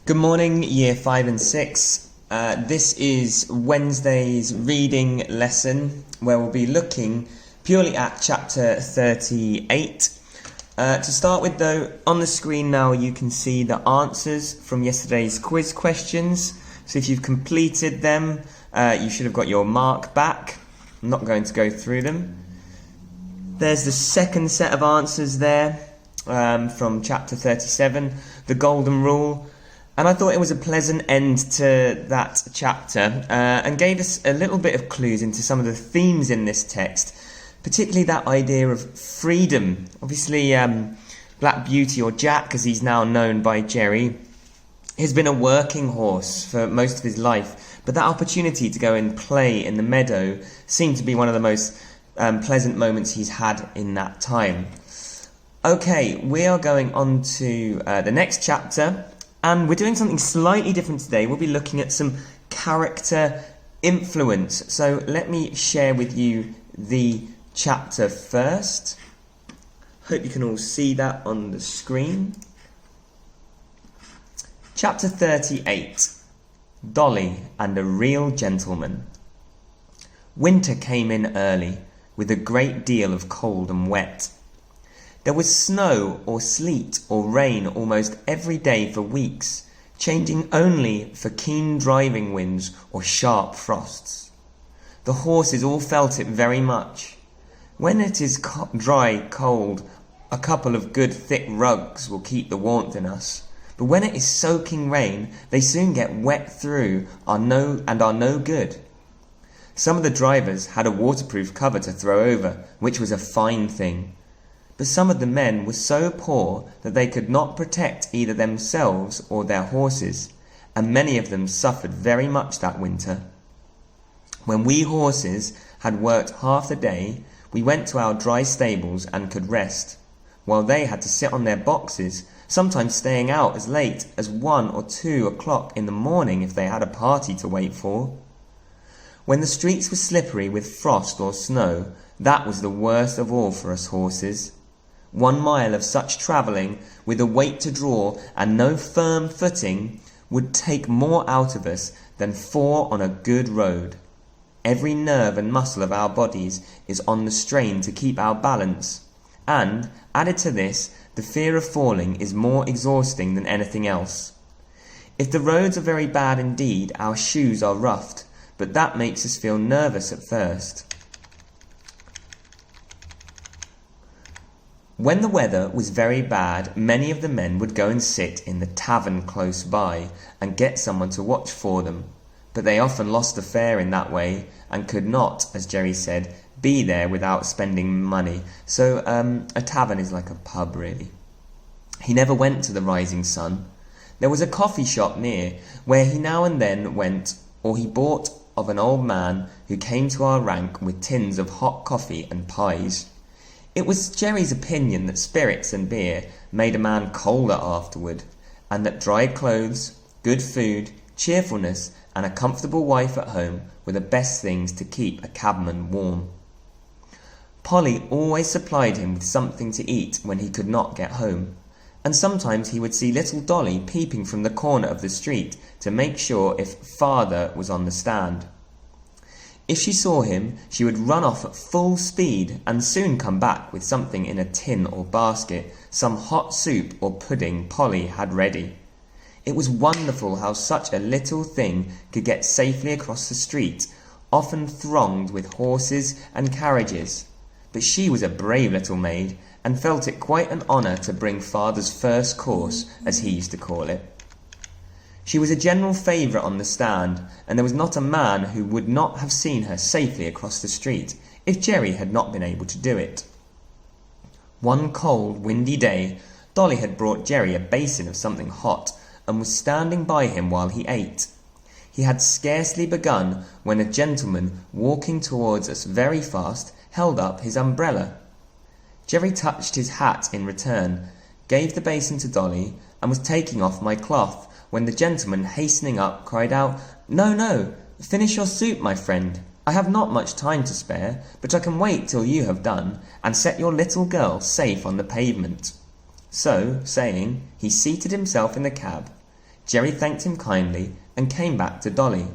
Good morning, Year 5 and 6. This is Wednesday's reading lesson where we'll be looking purely at chapter 38. To start with though, on the screen now you can see the answers from yesterday's quiz questions. So if you've completed them, you should have got your mark back. I'm not going to go through them. There's the second set of answers there from chapter 37, the Golden Rule. And I thought it was a pleasant end to that chapter and gave us a little bit of clues into some of the themes in this text, particularly that idea of freedom. Obviously, Black Beauty, or Jack as he's now known by Jerry, has been a working horse for most of his life, but that opportunity to go and play in the meadow seemed to be one of the most pleasant moments he's had in that time. Okay, we are going on to the next chapter. And we're doing something slightly different today. We'll be looking at some character influence. So let me share with you the chapter first. Hope you can all see that on the screen. Chapter 38. Dollie and a Real Gentleman. Winter came in early, with a great deal of cold and wet. There was snow or sleet or rain almost every day for weeks, changing only for keen driving winds or sharp frosts. The horses all felt it very much. When it is dry, cold, a couple of good thick rugs will keep the warmth in us. But when it is soaking rain, they soon get wet through and are no good. Some of the drivers had a waterproof cover to throw over, which was a fine thing. But some of the men were so poor that they could not protect either themselves or their horses, and many of them suffered very much that winter. When we horses had worked half the day, we went to our dry stables and could rest, while they had to sit on their boxes, sometimes staying out as late as 1 or 2 o'clock in the morning if they had a party to wait for. When the streets were slippery with frost or snow, that was the worst of all for us horses. 1 mile of such travelling, with a weight to draw and no firm footing, would take more out of us than 4 on a good road. Every nerve and muscle of our bodies is on the strain to keep our balance, and, added to this, the fear of falling is more exhausting than anything else. If the roads are very bad indeed, our shoes are roughed, but that makes us feel nervous at first. When the weather was very bad, many of the men would go and sit in the tavern close by and get someone to watch for them, but they often lost the fare in that way and could not, as Jerry said, be there without spending money. So a tavern is like a pub, really. He never went to the Rising Sun. There was a coffee shop near where he now and then went, or he bought of an old man who came to our rank with tins of hot coffee and pies. It was Jerry's opinion that spirits and beer made a man colder afterward, and that dry clothes, good food, cheerfulness, and a comfortable wife at home were the best things to keep a cabman warm. Polly always supplied him with something to eat when he could not get home, and sometimes he would see little Dollie peeping from the corner of the street to make sure if father was on the stand. If she saw him, she would run off at full speed and soon come back with something in a tin or basket, some hot soup or pudding Polly had ready. It was wonderful how such a little thing could get safely across the street, often thronged with horses and carriages. But she was a brave little maid, and felt it quite an honour to bring father's first course, as he used to call it. She was a general favourite on the stand, and there was not a man who would not have seen her safely across the street, if Jerry had not been able to do it. One cold, windy day, Dollie had brought Jerry a basin of something hot, and was standing by him while he ate. He had scarcely begun when a gentleman, walking towards us very fast, held up his umbrella. Jerry touched his hat in return, gave the basin to Dollie, and was taking off my cloth, when the gentleman, hastening up, cried out, "No, no, finish your soup, my friend. I have not much time to spare, but I can wait till you have done, and set your little girl safe on the pavement." So, saying, he seated himself in the cab. Jerry thanked him kindly and came back to Dolly.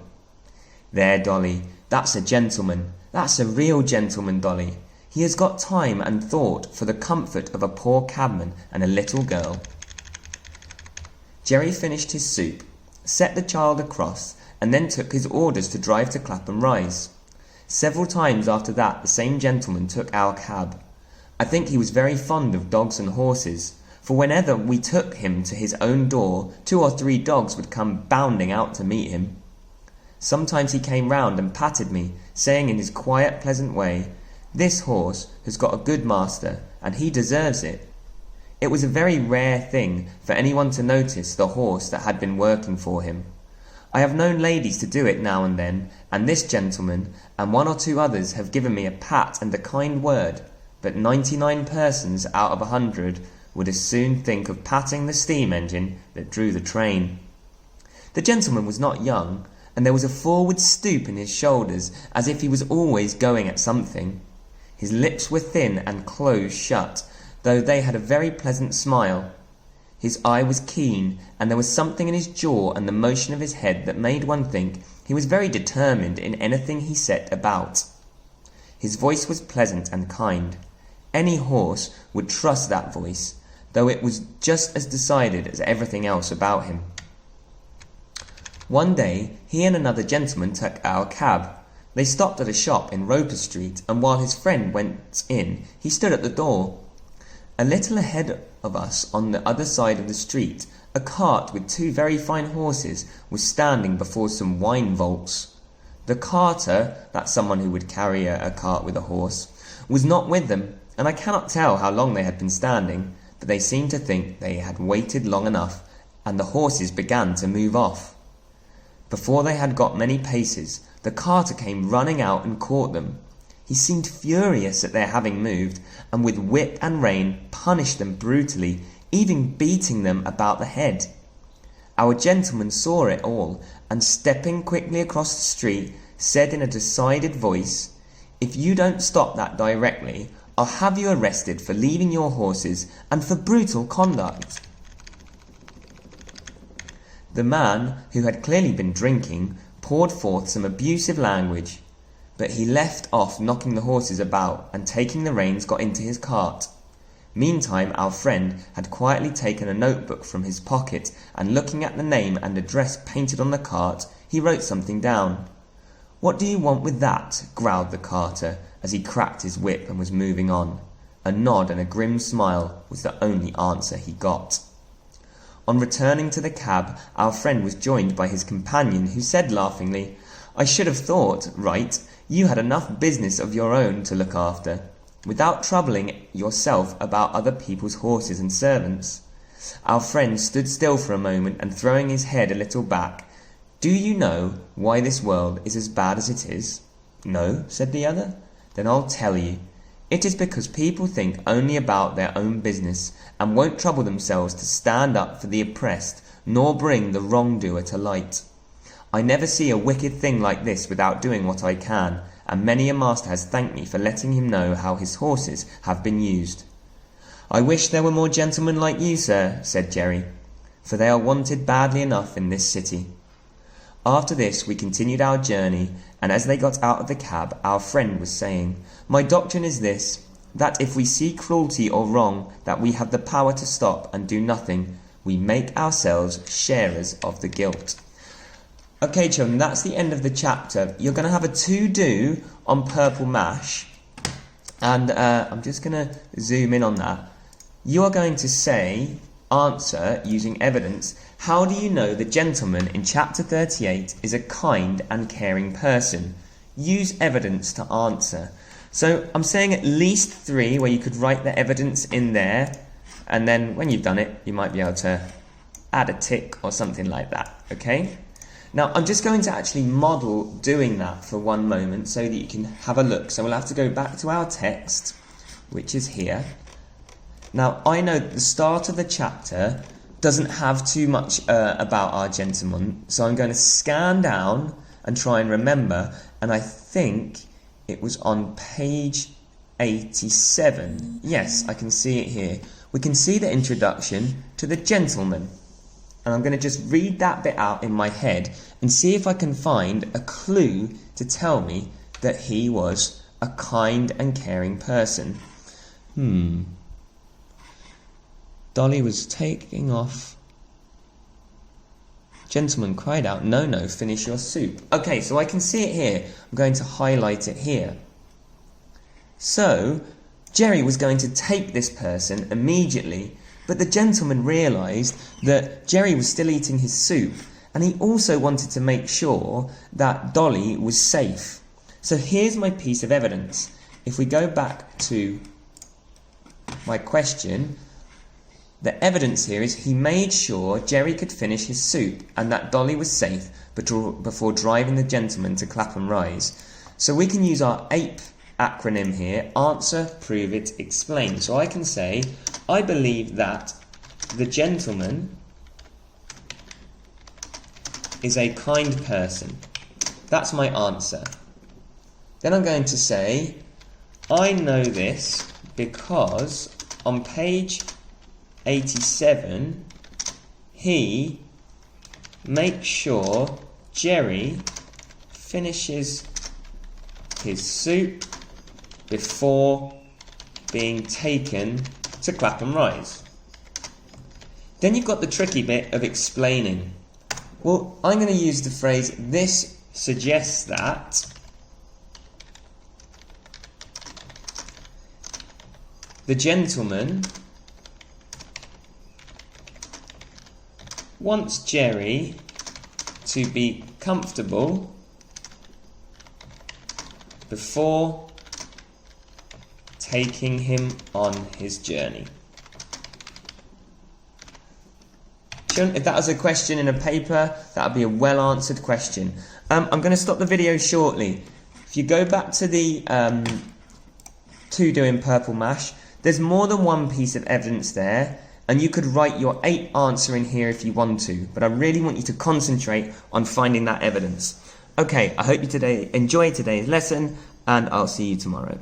"There, Dolly, that's a gentleman. That's a real gentleman, Dolly. He has got time and thought for the comfort of a poor cabman and a little girl." Jerry finished his soup, set the child across, and then took his orders to drive to Clapham Rise. Several times after that the same gentleman took our cab. I think he was very fond of dogs and horses, for whenever we took him to his own door, 2 or 3 dogs would come bounding out to meet him. Sometimes he came round and patted me, saying in his quiet, pleasant way, "This horse has got a good master, and he deserves it." It was a very rare thing for anyone to notice the horse that had been working for him. I have known ladies to do it now and then, and this gentleman and 1 or 2 others have given me a pat and a kind word, but 99 persons out of 100 would as soon think of patting the steam engine that drew the train. The gentleman was not young, and there was a forward stoop in his shoulders as if he was always going at something. His lips were thin and close shut, though they had a very pleasant smile. His eye was keen, and there was something in his jaw and the motion of his head that made one think he was very determined in anything he set about. His voice was pleasant and kind. Any horse would trust that voice, though it was just as decided as everything else about him. One day he and another gentleman took our cab. They stopped at a shop in Roper Street, and while his friend went in, he stood at the door. A little ahead of us on the other side of the street, a cart with 2 very fine horses was standing before some wine vaults. The carter, that's someone who would carry a cart with a horse, was not with them, and I cannot tell how long they had been standing, but they seemed to think they had waited long enough, and the horses began to move off. Before they had got many paces, the carter came running out and caught them. He seemed furious at their having moved, and with whip and rein punished them brutally, even beating them about the head. Our gentleman saw it all, and stepping quickly across the street, said in a decided voice, "If you don't stop that directly, I'll have you arrested for leaving your horses and for brutal conduct." The man, who had clearly been drinking, poured forth some abusive language, but he left off knocking the horses about, and taking the reins got into his cart. Meantime our friend had quietly taken a notebook from his pocket, and looking at the name and address painted on the cart, he wrote something down. "What do you want with that?" growled the carter, as he cracked his whip and was moving on. A nod and a grim smile was the only answer he got. On returning to the cab, our friend was joined by his companion, who said laughingly, "I should have thought, Wright, you had enough business of your own to look after, without troubling yourself about other people's horses and servants." Our friend stood still for a moment, and throwing his head a little back, "Do you know why this world is as bad as it is?" "No," said the other. "Then I'll tell you. It is because people think only about their own business, and won't trouble themselves to stand up for the oppressed, nor bring the wrongdoer to light. I never see a wicked thing like this without doing what I can, and many a master has thanked me for letting him know how his horses have been used." "I wish there were more gentlemen like you, sir," said Jerry, "for they are wanted badly enough in this city." After this we continued our journey, and as they got out of the cab, our friend was saying, "My doctrine is this, that if we see cruelty or wrong that we have the power to stop and do nothing, we make ourselves sharers of the guilt." Okay, children, that's the end of the chapter. You're going to have a to-do on purple mash, and I'm just going to zoom in on that. You are going to say, answer using evidence, how do you know the gentleman in chapter 38 is a kind and caring person? Use evidence to answer. So I'm saying at least 3 where you could write the evidence in there, and then when you've done it, you might be able to add a tick or something like that, okay? Now I'm just going to actually model doing that for one moment so that you can have a look. So we'll have to go back to our text, which is here. Now I know that the start of the chapter doesn't have too much about our gentleman, so I'm going to scan down and try and remember, and I think it was on page 87. Yes, I can see it here. We can see the introduction to the gentleman. and I'm going to just read that bit out in my head and see if I can find a clue to tell me that he was a kind and caring person. Dollie was taking off. Gentleman cried out, "No, no, finish your soup." Okay, so I can see it here. I'm going to highlight it here. So, Jerry was going to take this person immediately, but the gentleman realised that Jerry was still eating his soup, and he also wanted to make sure that Dollie was safe. So here's my piece of evidence. If we go back to my question, the evidence here is he made sure Jerry could finish his soup and that Dollie was safe before driving the gentleman to Clapham Rise. So we can use our APE acronym here, answer, prove it, explain. So I can say, I believe that the gentleman is a kind person. That's my answer. Then I'm going to say, I know this because on page 87, he makes sure Jerry finishes his soup before being taken to Clapham Rise. Then you've got the tricky bit of explaining. Well, I'm going to use the phrase, this suggests that the gentleman wants Jerry to be comfortable before taking him on his journey. If that was a question in a paper, that would be a well-answered question. I'm going to stop the video shortly. If you go back to the to doing purple mash, there's more than one piece of evidence there, and you could write your 8 answer in here if you want to, but I really want you to concentrate on finding that evidence. Okay, I hope you enjoyed today's lesson, and I'll see you tomorrow.